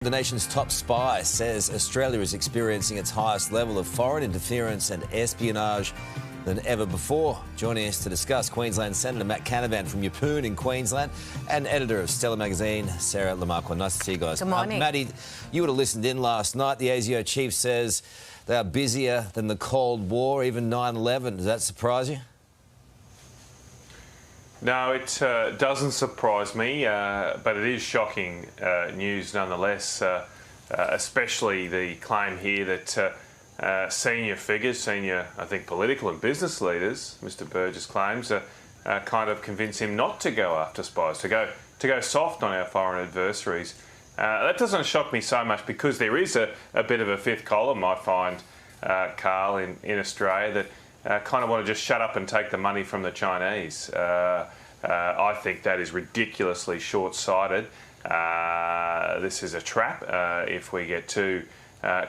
The nation's top spy says Australia is experiencing its highest level of foreign interference and espionage than ever before. Joining us to discuss, Queensland Senator Matt Canavan from Yeppoon in Queensland and editor of Stellar magazine, Sarah Lamarquin. Nice to see you guys. Good morning. Matty, you would have listened in last night. The ASIO chief says they are busier than the Cold War, even 9/11. Does that surprise you? No, it doesn't surprise me, but it is shocking news nonetheless, especially the claim here that senior figures, I think, political and business leaders, Mr Burgess claims, kind of convince him not to go after spies, to go soft on our foreign adversaries. That doesn't shock me so much because there is a bit of a fifth column, I find, Carl, in Australia that kind of want to just shut up and take the money from the Chinese. I think that is ridiculously short-sighted. This is a trap if we get too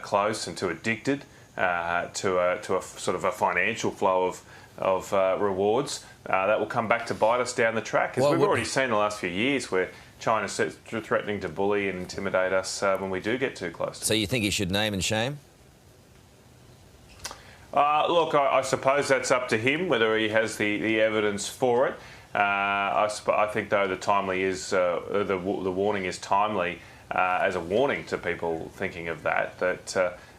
close and too addicted to a sort of a financial flow of rewards. That will come back to bite us down the track, as we've already seen in the last few years where China's threatening to bully and intimidate us when we do get too close. So you think he should name and shame? Look, I suppose that's up to him, whether he has the evidence for it. I think, though, the warning is timely as a warning to people thinking of that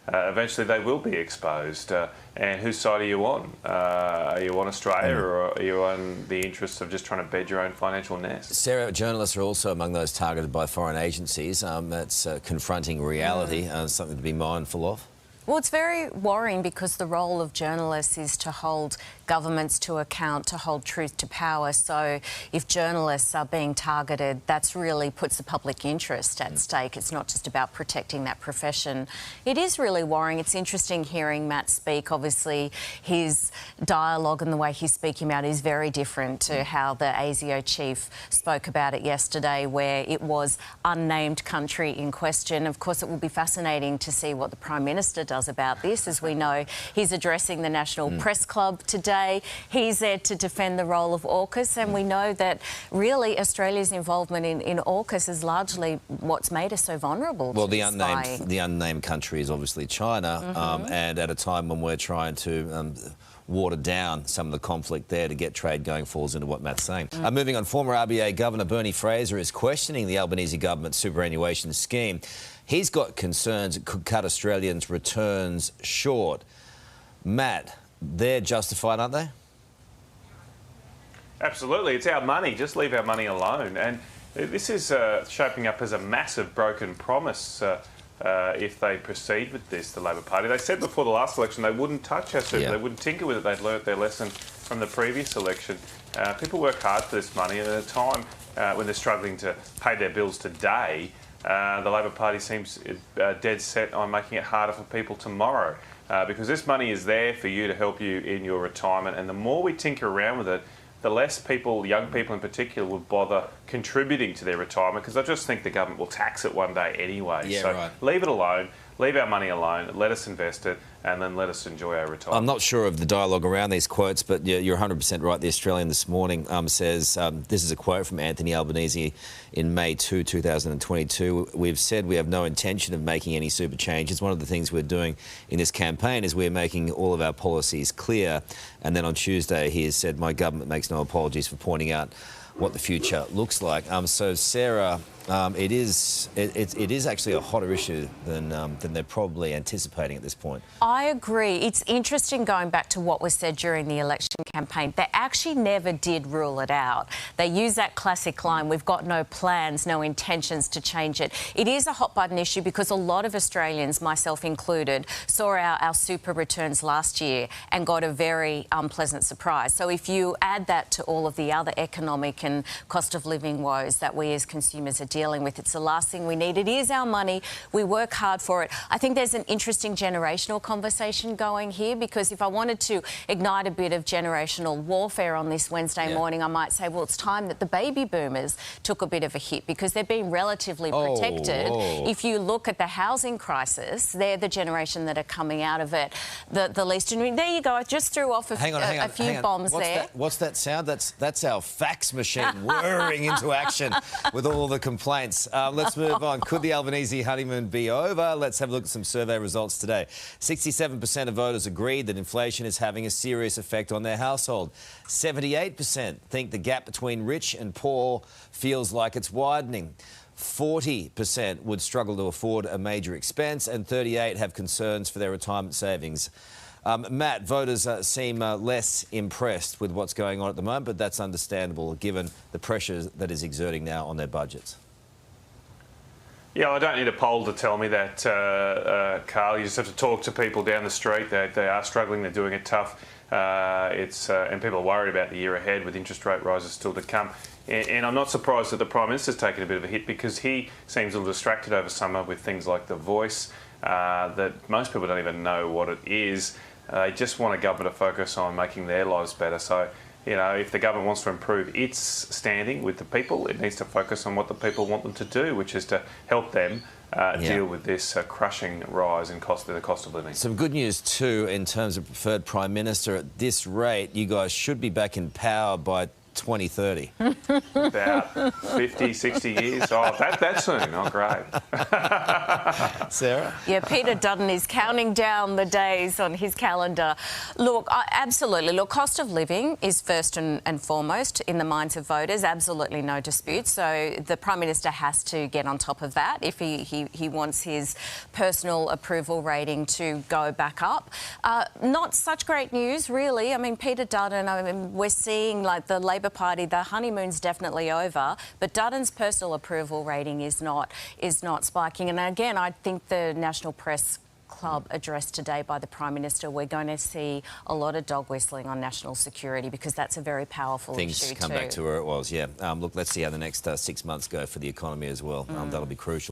eventually they will be exposed. And whose side are you on? Are you on Australia or are you on the interests of just trying to bed your own financial nest? Sarah, journalists are also among those targeted by foreign agencies. That's confronting reality, something to be mindful of. Well, it's very worrying because the role of journalists is to hold governments to account, to hold truth to power. So if journalists are being targeted, that's really puts the public interest at stake. It's not just about protecting that profession. It is really worrying. It's interesting hearing Matt speak. Obviously, his dialogue and the way he's speaking about it is very different to how the ASIO chief spoke about it yesterday, where it was unnamed country in question. Of course, it will be fascinating to see what the Prime Minister does about this. As we know, he's addressing the National Press Club today. He's there to defend the role of AUKUS, and we know that really Australia's involvement in AUKUS is largely what's made us so vulnerable. Well, the unnamed country is obviously China, and at a time when we're trying to water down some of the conflict there to get trade going falls into what Matt's saying. Moving on, former RBA Governor Bernie Fraser is questioning the Albanese government's superannuation scheme. He's got concerns it could cut Australians' returns short. Matt, they're justified, aren't they? Absolutely. It's our money. Just leave our money alone. And this is shaping up as a massive broken promise if they proceed with this, the Labor Party. They said before the last election they wouldn't touch our super. They wouldn't tinker with it. They'd learnt their lesson from the previous election. People work hard for this money, and at a time when they're struggling to pay their bills today, the Labor Party seems dead set on making it harder for people tomorrow. Because this money is there for you to help you in your retirement, and the more we tinker around with it, the less people, young people in particular, will bother contributing to their retirement, because I just think the government will tax it one day anyway. Leave it alone, leave our money alone, let us invest it, and then let us enjoy our retirement. I'm not sure of the dialogue around these quotes, but you're 100% right. The Australian this morning says, this is a quote from Anthony Albanese in May 2022. We've said we have no intention of making any super changes. One of the things we're doing in this campaign is we're making all of our policies clear. And then on Tuesday, he has said, my government makes no apologies for pointing out what the future looks like. So, Sarah, it is actually a hotter issue than they're probably anticipating at this point. I agree. It's interesting going back to what was said during the election campaign. They actually never did rule it out. They use that classic line, we've got no plans, no intentions to change it. It is a hot button issue because a lot of Australians, myself included, saw our super returns last year and got a very unpleasant surprise. So if you add that to all of the other economic and cost of living woes that we as consumers are dealing with, it's the last thing we need. It is our money. We work hard for it. I think there's an interesting generational conversation going here, because if I wanted to ignite a bit of generational warfare on this Wednesday morning, I might say, well, it's time that the baby boomers took a bit of a hit because they've been relatively protected. If you look at the housing crisis, they're the generation that are coming out of it the least. There you go. I just threw off a few bombs there. What's that sound? That's our fax machine whirring into action with all the complaints. Let's move on. Could the Albanese honeymoon be over? Let's have a look at some survey results today. 67% of voters agreed that inflation is having a serious effect on their household. 78% think the gap between rich and poor feels like it's widening. 40% would struggle to afford a major expense, and 38% have concerns for their retirement savings. Matt, voters seem less impressed with what's going on at the moment, but that's understandable given the pressure that is exerting now on their budgets. Yeah, I don't need a poll to tell me that, Carl. You just have to talk to people down the street. They are struggling. They're doing it tough. And people are worried about the year ahead with interest rate rises still to come. And I'm not surprised that the Prime Minister's taken a bit of a hit, because he seems a little distracted over summer with things like The Voice, that most people don't even know what it is. They just want a government to focus on making their lives better. So, you know, if the government wants to improve its standing with the people, it needs to focus on what the people want them to do, which is to help them deal with this crushing rise in the cost of living. Some good news too in terms of preferred Prime Minister. At this rate, you guys should be back in power by 2030. About 50, 60 years. Oh, that soon. Oh, great. Sarah? Yeah, Peter Dutton is counting down the days on his calendar. Look, absolutely. Look, cost of living is first and foremost in the minds of voters. Absolutely no dispute. So the Prime Minister has to get on top of that if he wants his personal approval rating to go back up. Not such great news, really. I mean, Peter Dutton, we're seeing like the Labor Party, the honeymoon's definitely over, but Dutton's personal approval rating is not spiking. And again, I think the National Press Club address today by the Prime Minister, we're going to see a lot of dog whistling on national security, because that's a very powerful issue too. Things come back to where it was, yeah. Look, let's see how the next 6 months go for the economy as well. That'll be crucial.